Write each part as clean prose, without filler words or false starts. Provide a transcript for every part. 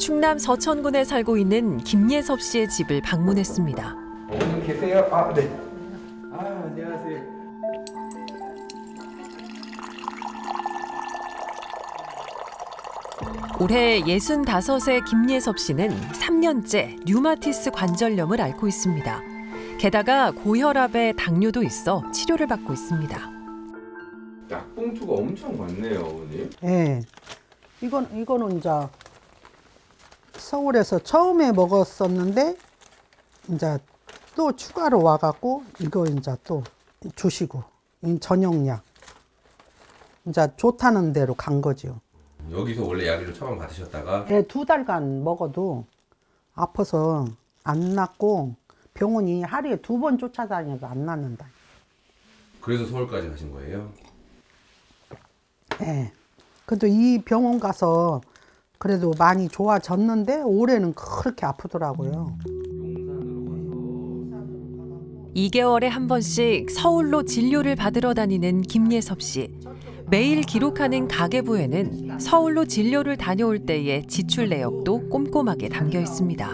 충남 서천군에 살고 있는 김예섭 씨의 집을 방문했습니다. 어머님 계세요? 아, 네. 아, 안녕하세요. 올해 65세 김예섭 씨는 3년째 류마티스 관절염을 앓고 있습니다. 게다가 고혈압에 당뇨도 있어 치료를 받고 있습니다. 약봉투가 엄청 많네요, 어머님. 네. 이거는 이제 서울에서 처음에 먹었었는데 이제 또 추가로 와갖고 이거 이제 또 주시고 저녁약 이제 좋다는 대로 간 거죠. 여기서 원래 약을 처방 받으셨다가? 네, 2달간 먹어도 아파서 안 낫고 병원이 하루에 2번 쫓아다녀도 안 낫는다. 그래서 서울까지 가신 거예요? 네. 그래도 이 병원 가서 그래도 많이 좋아졌는데 올해는 그렇게 아프더라고요. 2개월에 한 번씩 서울로 진료를 받으러 다니는 김예섭 씨. 매일 기록하는 가계부에는 서울로 진료를 다녀올 때의 지출 내역도 꼼꼼하게 담겨 있습니다.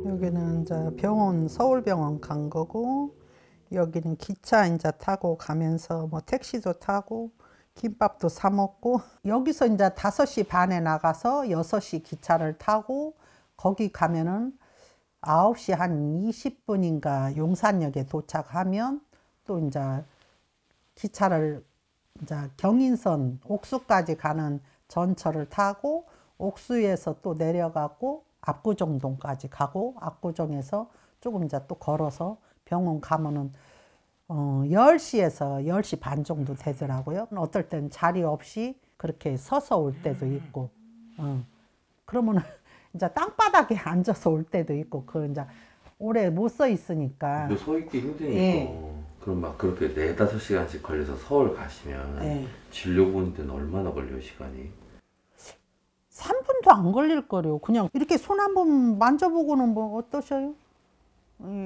여기는 이제 병원, 서울병원 간 거고, 여기는 기차 이제 타고 가면서 뭐 택시도 타고 김밥도 사 먹고, 여기서 이제 5시 반에 나가서 6시 기차를 타고 거기 가면은 9시 한 20분인가 용산역에 도착하면 또 이제 기차를 이제 경인선 옥수까지 가는 전철을 타고 옥수에서 또 내려가고 압구정동까지 가고 압구정에서 조금 이제 또 걸어서 병원 가면은 10시에서 10시 반 정도 되더라고요. 어떨 땐 자리 없이 그렇게 서서 올 때도 있고, 그러면은 이제 땅바닥에 앉아서 올 때도 있고, 그 이제 오래 못 서 있으니까. 서 있기 힘드니까. 예. 그럼 막 그렇게 4-5시간씩 걸려서 서울 가시면 예. 진료 보는 데는 얼마나 걸려요, 시간이? 3분도 안 걸릴 거래요. 그냥 이렇게 손 한번 만져보고는 뭐 어떠셔요?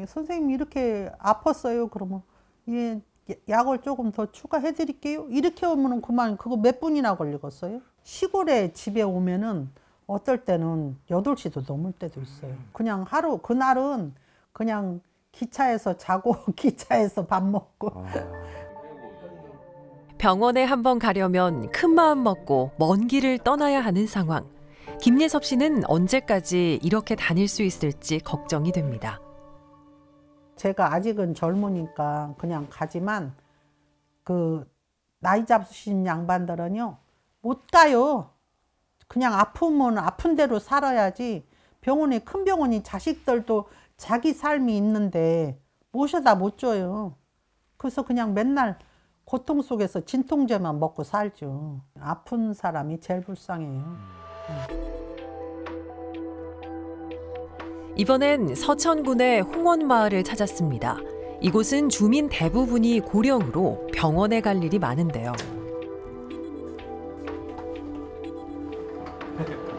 선생님 이렇게 아팠어요. 그러면 예, 약을 조금 더 추가해 드릴게요. 이렇게 오면은 그만 그거 몇 분이나 걸리겠어요? 시골에 집에 오면은 어떨 때는 8시도 넘을 때도 있어요. 그냥 하루 그날은 그냥 기차에서 자고 기차에서 밥 먹고. 병원에 한번 가려면 큰 마음 먹고 먼 길을 떠나야 하는 상황. 김예섭 씨는 언제까지 이렇게 다닐 수 있을지 걱정이 됩니다. 제가 아직은 젊으니까 그냥 가지만 그 나이 잡수신 양반들은요 못 가요. 그냥 아프면 아픈 대로 살아야지. 병원에 큰 병원이 자식들도 자기 삶이 있는데 모셔다 못 줘요. 그래서 그냥 맨날 고통 속에서 진통제만 먹고 살죠. 아픈 사람이 제일 불쌍해요. 이번엔 서천군의 홍원마을을 찾았습니다. 이곳은 주민 대부분이 고령으로 병원에 갈 일이 많은데요.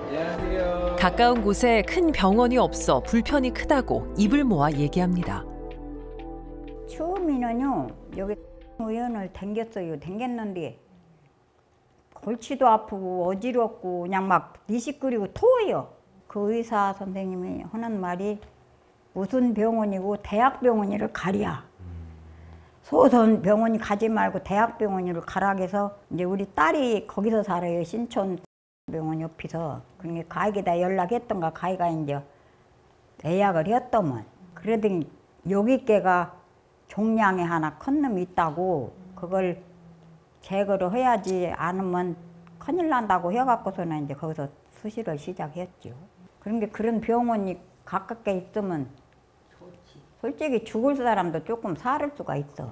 안녕하세요. 가까운 곳에 큰 병원이 없어 불편이 크다고 입을 모아 얘기합니다. 처음에는요 여기 의원을 댕겼는데 골치도 아프고 어지럽고 그냥 막 니식거리고 토해요. 그 의사 선생님이 하는 말이 무슨 병원이고 대학병원이를 가랴. 소선 병원이 가지 말고 대학병원으로 가라 해서 이제 우리 딸이 거기서 살아요. 신촌 병원 옆에서. 그러니까 가에다 연락했던가 가이가 이제 예약을 했더만. 그러더니 여기께가 종량에 하나 큰 놈이 있다고 그걸 제거를 해야지 않으면 큰일 난다고 해갖고서는 이제 거기서 수시를 시작했죠. 그러니까 그런 병원이 가깝게 있으면 솔직히 죽을 사람도 조금 살을 수가 있어.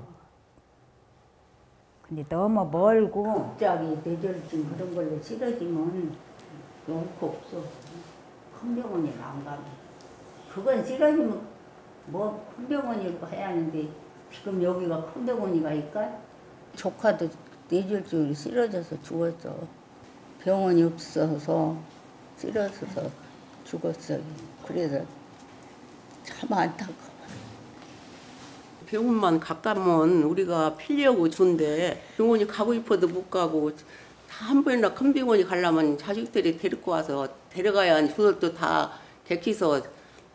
근데 너무 멀고 갑자기 뇌졸중 그런 걸로 쓰러지면 용코 없어. 큰 병원에 안 가면. 그건 쓰러지면 뭐 큰 병원이고 해야 하는데 지금 여기가 큰 병원이가 있까? 조카도 뇌졸중으로 쓰러져서 죽었어. 병원이 없어서 쓰러져서 죽었어. 그래서 참 안타까워. 병원만 가까면 우리가 필요하고 준데 병원이 가고 싶어도 못 가고 한 번이나 큰 병원에 가려면 자식들이 데리고 와서 데려가야 저들도 다 데키서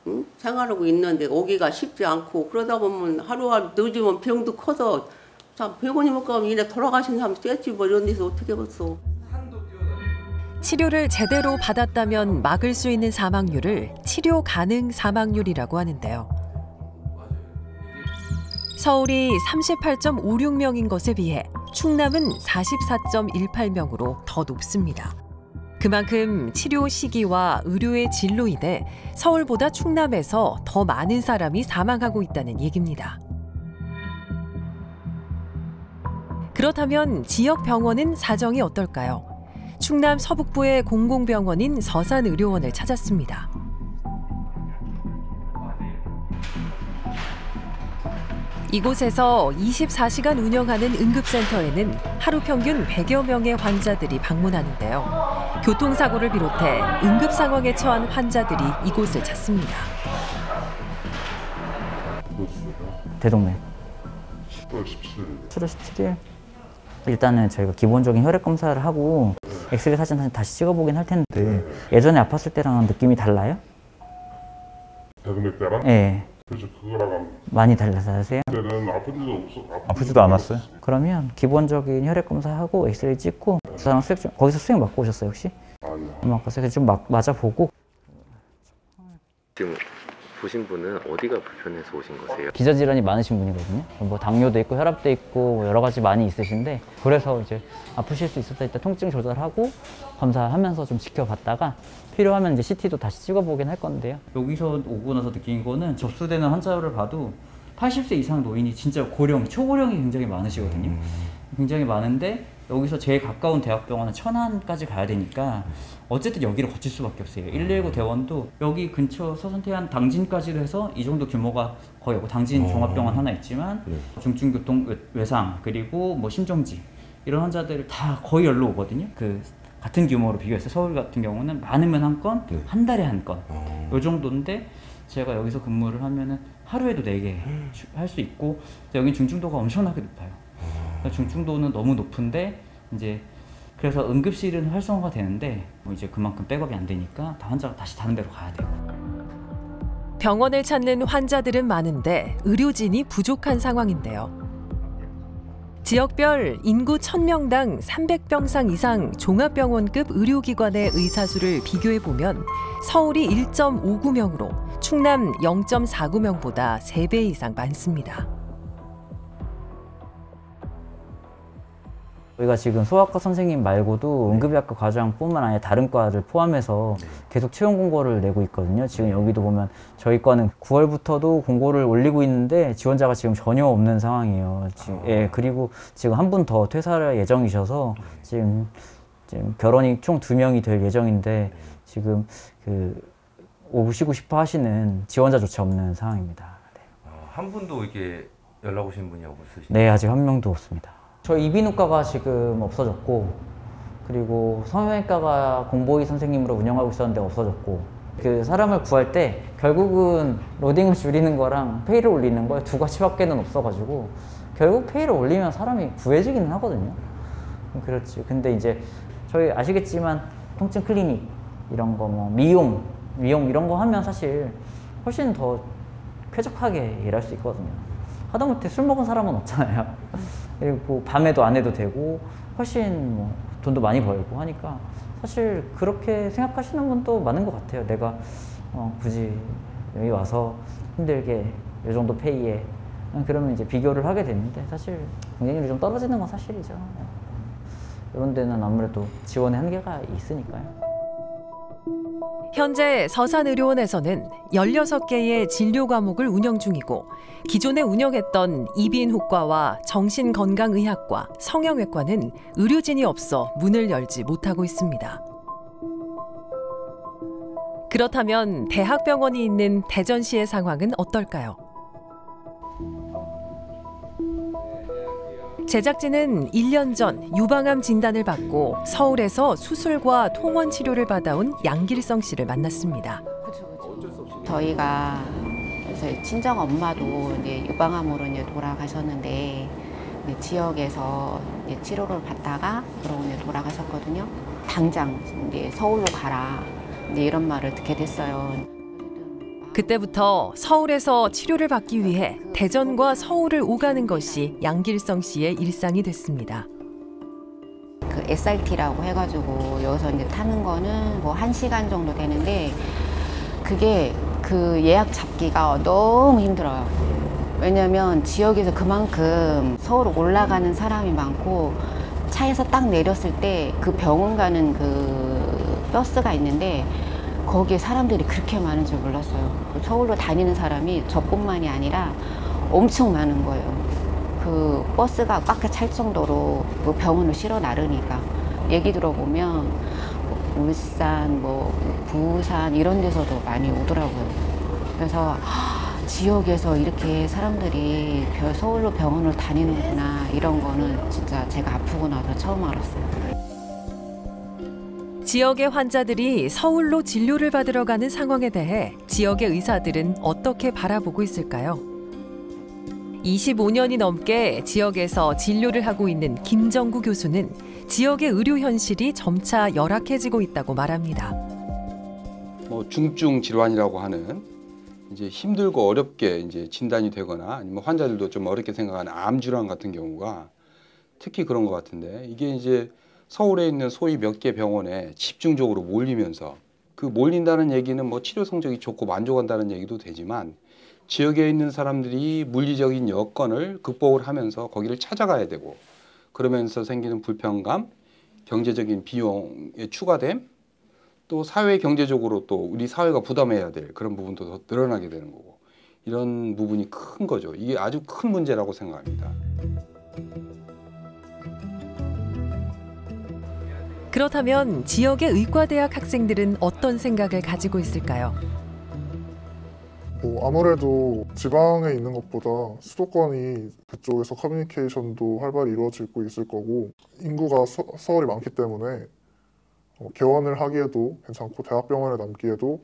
응? 생활하고 있는데 오기가 쉽지 않고 그러다 보면 하루하루 늦으면 병도 커서 참 병원에 못 가면 이래 돌아가신 사람 쎄지 뭐 이런 데서 어떻게 했어. 치료를 제대로 받았다면 막을 수 있는 사망률을 치료 가능 사망률이라고 하는데요. 서울이 38.56명인 것에 비해 충남은 44.18명으로 더 높습니다. 그만큼 치료 시기와 의료의 진로인데 서울보다 충남에서 더 많은 사람이 사망하고 있다는 얘기입니다. 그렇다면 지역 병원은 사정이 어떨까요? 충남 서북부의 공공병원인 서산의료원을 찾았습니다. 이곳에서 24시간 운영하는 응급센터에는 하루 평균 100여 명의 환자들이 방문하는데요. 교통사고를 비롯해 응급 상황에 처한 환자들이 이곳을 찾습니다. 대동맥. 7월 17일. 일단은 저희가 기본적인 혈액 검사를 하고 엑스레이 사진 다시 찍어보긴 할 텐데 예전에 아팠을 때랑 느낌이 달라요? 대동맥 때랑? 네. 그래서 그거랑 많이 달라서요? 그때는 아프지도 않았어요? 그러면 기본적인 혈액 검사하고 엑스레이 찍고 그 사람 거기서 수액 맞고 오셨어요 혹시? 아니요. 그래서 좀 맞아보고. 지금 보신 분은 어디가 불편해서 오신 거세요? 기저질환이 많으신 분이거든요. 뭐 당뇨도 있고 혈압도 있고 뭐 여러 가지 많이 있으신데 그래서 이제 아프실 수 있었다 일단 통증 조절하고 검사하면서 좀 지켜봤다가 필요하면 이제 CT도 다시 찍어보긴 할 건데요. 여기서 오고 나서 느낀 거는 접수되는 환자를 봐도 80세 이상 노인이 진짜 고령, 초고령이 굉장히 많으시거든요. 굉장히 많은데 여기서 제일 가까운 대학병원은 천안까지 가야 되니까 어쨌든 여기를 거칠 수밖에 없어요. 119 대원도 여기 근처 서선태안 당진까지도 해서 이 정도 규모가 거의 없고 당진 종합병원 하나 있지만 중증교통 외상 그리고 뭐 심정지 이런 환자들을 다 거의 열로 오거든요. 그 같은 규모로 비교해서 서울 같은 경우는 많으면 한 건, 한 달에 한 건. 요 정도인데 제가 여기서 근무를 하면은 하루에도 4개 할 수 있고 여기 중증도가 엄청나게 높아요. 중증도는 너무 높은데 이제 그래서 응급실은 활성화가 되는데 뭐 이제 그만큼 백업이 안 되니까 다 환자가 다시 다른 데로 가야 돼요. 병원을 찾는 환자들은 많은데 의료진이 부족한 상황인데요. 지역별 인구 1000명당 300병상 이상 종합병원급 의료기관의 의사 수를 비교해보면 서울이 1.59명으로 충남 0.49명보다 3배 이상 많습니다. 저희가 지금 소아과 선생님 말고도 응급의학과 과장뿐만 아니라 다른 과를 포함해서 계속 채용 공고를 내고 있거든요. 지금 여기도 보면 저희 과는 9월부터도 공고를 올리고 있는데 지원자가 지금 전혀 없는 상황이에요. 예, 그리고 지금 한 분 더 퇴사할 예정이셔서 지금 결혼이 총 2명이 될 예정인데 지금 오시고 싶어 하시는 지원자조차 없는 상황입니다. 네. 한 분도 이렇게 연락 오신 분이 없으시죠? 네, 아직 한 명도 없습니다. 저희 이비인후과가 지금 없어졌고 그리고 성형외과가 공보의 선생님으로 운영하고 있었는데 없어졌고 그 사람을 구할 때 결국은 로딩을 줄이는 거랑 페이를 올리는 거에 두 가지밖에는 없어가지고 결국 페이를 올리면 사람이 구해지기는 하거든요. 그렇지. 근데 이제 저희 아시겠지만 통증 클리닉 이런 거 뭐 미용 이런 거 하면 사실 훨씬 더 쾌적하게 일할 수 있거든요. 하다못해 술 먹은 사람은 없잖아요. 그리고 밤에도 안 해도 되고 훨씬 뭐 돈도 많이 벌고 하니까 사실 그렇게 생각하시는 분도 많은 것 같아요. 내가 굳이 여기 와서 힘들게 이 정도 페이에 그러면 이제 비교를 하게 되는데 사실 경쟁률이 좀 떨어지는 건 사실이죠. 이런 데는 아무래도 지원의 한계가 있으니까요. 현재 서산의료원에서는 16개의 진료 과목을 운영 중이고 기존에 운영했던 이비인후과와 정신건강의학과, 성형외과는 의료진이 없어 문을 열지 못하고 있습니다. 그렇다면 대학병원이 있는 대전시의 상황은 어떨까요? 제작진은 1년 전 유방암 진단을 받고 서울에서 수술과 통원 치료를 받아온 양길성 씨를 만났습니다. 저희가 저희 친정 엄마도 이제 유방암으로 이제 돌아가셨는데 지역에서 치료를 받다가 그러고 돌아가셨거든요. 당장 서울로 가라 이런 말을 듣게 됐어요. 그때부터 서울에서 치료를 받기 위해 대전과 서울을 오가는 것이 양길성 씨의 일상이 됐습니다. 그 SRT라고 해가지고 여기서 타는 거는 뭐 1시간 정도 되는데 그게 그 예약 잡기가 너무 힘들어요. 왜냐면 지역에서 그만큼 서울 올라가는 사람이 많고 차에서 딱 내렸을 때 그 병원 가는 그 버스가 있는데 거기에 사람들이 그렇게 많은 줄 몰랐어요. 서울로 다니는 사람이 저뿐만이 아니라 엄청 많은 거예요. 그 버스가 꽉 찰 정도로 그 병원을 실어 나르니까 얘기 들어보면 울산, 부산 이런 데서도 많이 오더라고요. 그래서 지역에서 이렇게 사람들이 서울로 병원을 다니는구나 이런 거는 진짜 제가 아프고 나서 처음 알았어요. 지역의 환자들이 서울로 진료를 받으러 가는 상황에 대해 지역의 의사들은 어떻게 바라보고 있을까요? 25년이 넘게 지역에서 진료를 하고 있는 김정구 교수는 지역의 의료 현실이 점차 열악해지고 있다고 말합니다. 중증 질환이라고 하는 이제 힘들고 어렵게 이제 진단이 되거나 아니면 환자들도 좀 어렵게 생각하는 암 질환 같은 경우가 특히 그런 것 같은데 이게 이제 서울에 있는 소위 몇 개 병원에 집중적으로 몰리면서 그 몰린다는 얘기는 치료 성적이 좋고 만족한다는 얘기도 되지만 지역에 있는 사람들이 물리적인 여건을 극복을 하면서 거기를 찾아가야 되고 그러면서 생기는 불편감, 경제적인 비용의 추가됨, 또 사회 경제적으로 또 우리 사회가 부담해야 될 그런 부분도 더 늘어나게 되는 거고 이런 부분이 큰 거죠. 이게 아주 큰 문제라고 생각합니다. 그렇다면 지역의 의과대학 학생들은 어떤 생각을 가지고 있을까요? 아무래도 지방에 있는 것보다 수도권이 그쪽에서 커뮤니케이션도 활발히 이루어지고 있을 거고 인구가 서울이 많기 때문에 개원을 하기에도 괜찮고 대학병원에 남기에도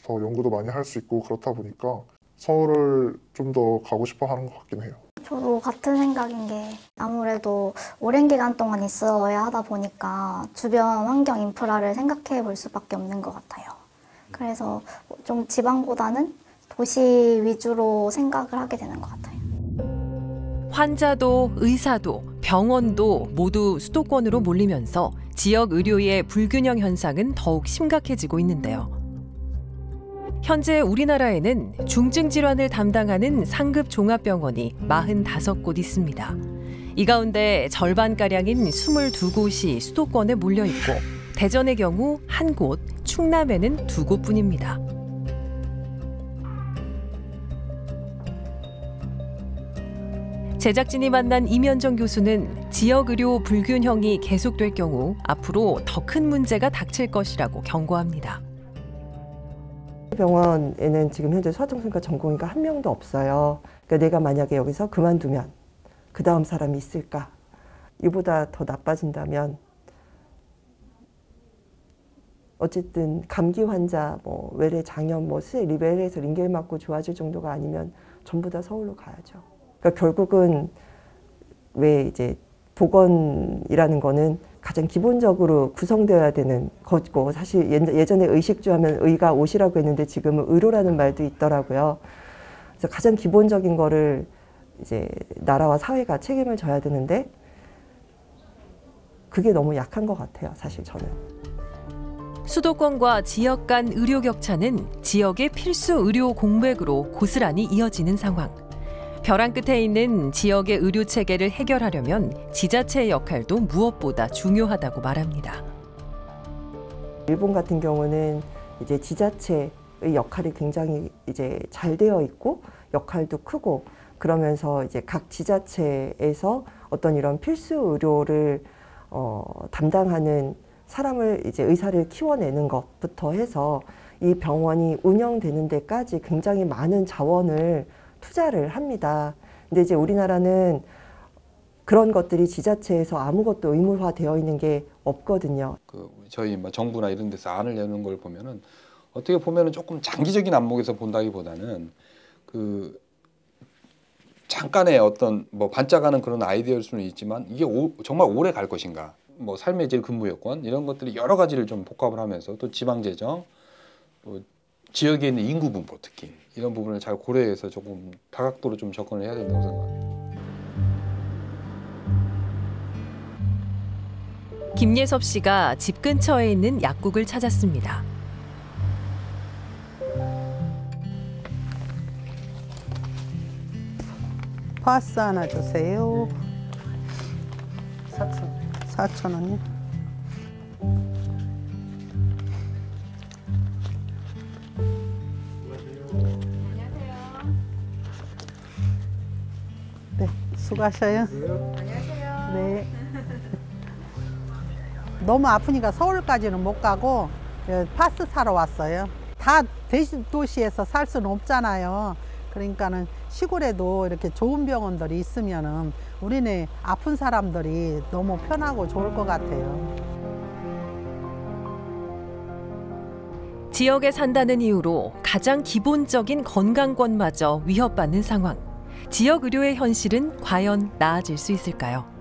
더 연구도 많이 할 수 있고 그렇다 보니까 서울을 좀 더 가고 싶어 하는 것 같긴 해요. 저도 같은 생각인 게 아무래도 오랜 기간 동안 있어야 하다 보니까 주변 환경 인프라를 생각해 볼 수밖에 없는 것 같아요. 그래서 좀 지방보다는 도시 위주로 생각을 하게 되는 것 같아요. 환자도 의사도 병원도 모두 수도권으로 몰리면서 지역 의료의 불균형 현상은 더욱 심각해지고 있는데요. 현재 우리나라에는 중증 질환을 담당하는 상급 종합병원이 45곳 있습니다. 이 가운데 절반가량인 22곳이 수도권에 몰려 있고 대전의 경우 1곳, 충남에는 2곳뿐입니다. 제작진이 만난 이면정 교수는 지역 의료 불균형이 계속될 경우 앞으로 더 큰 문제가 닥칠 것이라고 경고합니다. 병원에는 지금 현재 소아정신과 전공의가 한 명도 없어요. 그러니까 내가 만약에 여기서 그만두면 그 다음 사람이 있을까? 이보다 더 나빠진다면 어쨌든 감기 환자, 외래 장염, 외래에서 링겔 맞고 좋아질 정도가 아니면 전부 다 서울로 가야죠. 그러니까 결국은 왜 이제 보건이라는 거는 가장 기본적으로 구성되어야 되는 거고 사실 예전에 의식주 하면 의가 옷이라고 했는데 지금은 의료라는 말도 있더라고요. 그래서 가장 기본적인 거를 이제 나라와 사회가 책임을 져야 되는데 그게 너무 약한 것 같아요, 사실 저는. 수도권과 지역 간 의료 격차는 지역의 필수 의료 공백으로 고스란히 이어지는 상황. 벼랑 끝에 있는 지역의 의료 체계를 해결하려면 지자체의 역할도 무엇보다 중요하다고 말합니다. 일본 같은 경우는 이제 지자체의 역할이 굉장히 이제 잘 되어 있고 역할도 크고 그러면서 이제 각 지자체에서 어떤 이런 필수 의료를 담당하는 사람을 이제 의사를 키워내는 것부터 해서 이 병원이 운영되는 데까지 굉장히 많은 자원을 투자를 합니다. 근데 이제 우리나라는 그런 것들이 지자체에서 아무것도 의무화되어 있는 게 없거든요. 저희 정부나 이런 데서 안을 내는 걸 보면은 어떻게 보면은 조금 장기적인 안목에서 본다기보다는 잠깐의 어떤 뭐 반짝하는 그런 아이디어일 수는 있지만 이게 정말 오래 갈 것인가? 뭐 삶의 질, 근무 여건 이런 것들이 여러 가지를 좀 복합을 하면서 또 지방 재정, 또 지역에 있는 인구 분포 특히 이런 부분을 잘 고려해서 조금 다각도로 좀 접근을 해야 된다고 생각합니다. 김예섭 씨가 집 근처에 있는 약국을 찾았습니다. 파스 하나 주세요. 4,000원이요. 네, 수고하셔요. 안녕하세요. 네. 너무 아프니까 서울까지는 못 가고 파스 사러 왔어요. 다 대도시에서 살 수는 없잖아요. 그러니까는 시골에도 이렇게 좋은 병원들이 있으면은 우리네 아픈 사람들이 너무 편하고 좋을 것 같아요. 지역에 산다는 이유로 가장 기본적인 건강권마저 위협받는 상황. 지역 의료의 현실은 과연 나아질 수 있을까요?